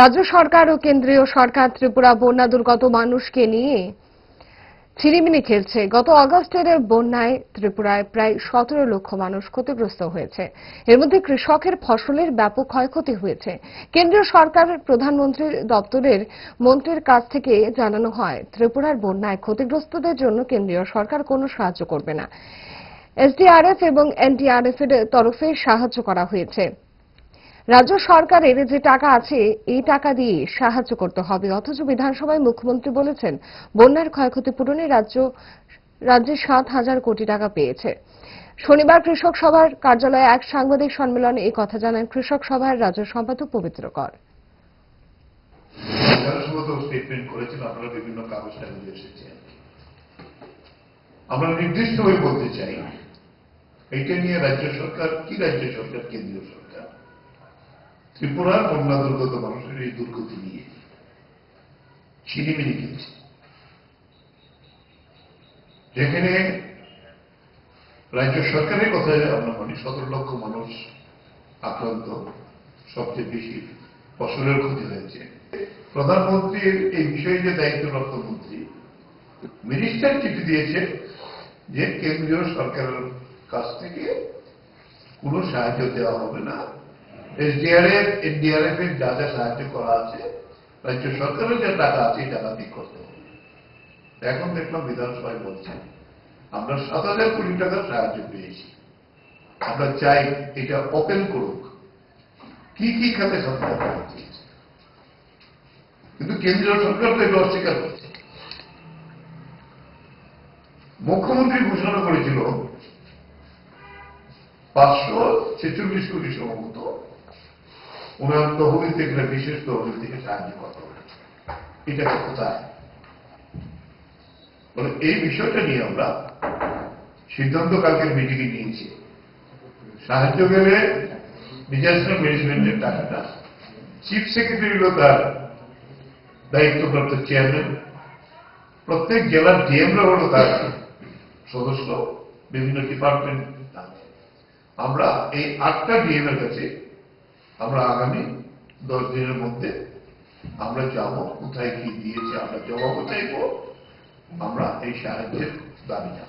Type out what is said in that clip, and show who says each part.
Speaker 1: রাজ্য সরকার ও কেন্দ্রীয় সরকার ত্রিপুরা বন্যা দুর্গত মানুষকে নিয়ে ছিনিমিনি খেলছে। গত আগস্টের বন্যায় ত্রিপুরায় প্রায় 17 লক্ষ মানুষ ক্ষতিগ্রস্ত হয়েছে। এর মধ্যে কৃষকের ফসলের ব্যাপক ক্ষয়ক্ষতি হয়েছে। কেন্দ্রীয় সরকারের প্রধানমন্ত্রী দপ্তরের মন্ত্রীর কাছ থেকে জানানো হয়, ত্রিপুরার বন্যায় ক্ষতিগ্রস্তদের জন্য কেন্দ্রীয় সরকার কোনো সাহায্য করবে না। এসডিআরএফ এবং এনডিআরএফ এর তরফে সাহায্য করা হয়েছে। রাজ্য সরকারের যে টাকা আছে এই টাকা দিয়ে সাহায্য করতে হবে। অথচ বিধানসভায় মুখ্যমন্ত্রী বলেছেন, বন্যার ক্ষয়ক্ষতি পূরণে রাজ্যে 7,000 কোটি টাকা পেয়েছে। শনিবার কৃষক সভার কার্যালয়ে এক সাংবাদিক সম্মেলনে এই কথা জানান কৃষক সভার রাজ্য সম্পাদক পবিত্র কর।
Speaker 2: আমরা নির্দিষ্টভাবে বলতে চাই, এইটা নিয়ে রাজ্য সরকার কেন্দ্রীয় সরকার ত্রিপুরার বন্যা দুর্গত মানুষের এই দুর্গতি নিয়ে ছিনিমিনি খেলছে। যেখানে রাজ্য সরকারের কথায় আমরা মানি 17 লক্ষ মানুষ আক্রান্ত, সবচেয়ে বেশি ফসলের ক্ষতি হয়েছে। প্রধানমন্ত্রীর এই বিষয়ে যে দায়িত্বপ্রাপ্ত মন্ত্রী মিনিস্টার চিঠি দিয়েছে যে কেন্দ্রীয় সরকারের কাছ থেকে কোনো সাহায্য দেওয়া হবে না। এসডিআরএফ এনডিআরএফ এর যা যা সাহায্য করা আছে, রাজ্য সরকারের যে টাকা আছে এই টাকা দিয়ে করতে হবে। এখন দেখলাম বিধানসভায় বলছেন আমরা 7,000 কোটি টাকার সাহায্য পেয়েছি। আমরা চাই এটা ওপেন করুক, কি কি খাতে 7,000 টাকা পেয়েছে। কিন্তু কেন্দ্রীয় সরকার তো এটা অস্বীকার করছে। মুখ্যমন্ত্রী ঘোষণা করেছিল 546 কোটি সম্ভবত ওনার তহবিল থেকে, বিশেষ তহবিল থেকে সাহায্য করা হবে। এটা কোথায়? বলে এই বিষয়টা নিয়ে আমরা সিদ্ধান্ত কালকের মিটিংয়ে নিয়েছি। সাহায্য গেলে ডিজাস্টার ম্যানেজমেন্টের টাকাটা চিফ সেক্রেটারি হল তার দায়িত্বপ্রাপ্ত চেয়ারম্যান, প্রত্যেক জেলার ডিএমরা হল তার সদস্য, বিভিন্ন ডিপার্টমেন্ট। আমরা এই 8টা ডিএম এর কাছে আমরা আগামী 10 দিনের মধ্যে আমরা যাব, কোথায় কি দিয়েছে আমরা জবাবও চাইব, আমরা এই সাহায্যের দাবি জানাবো।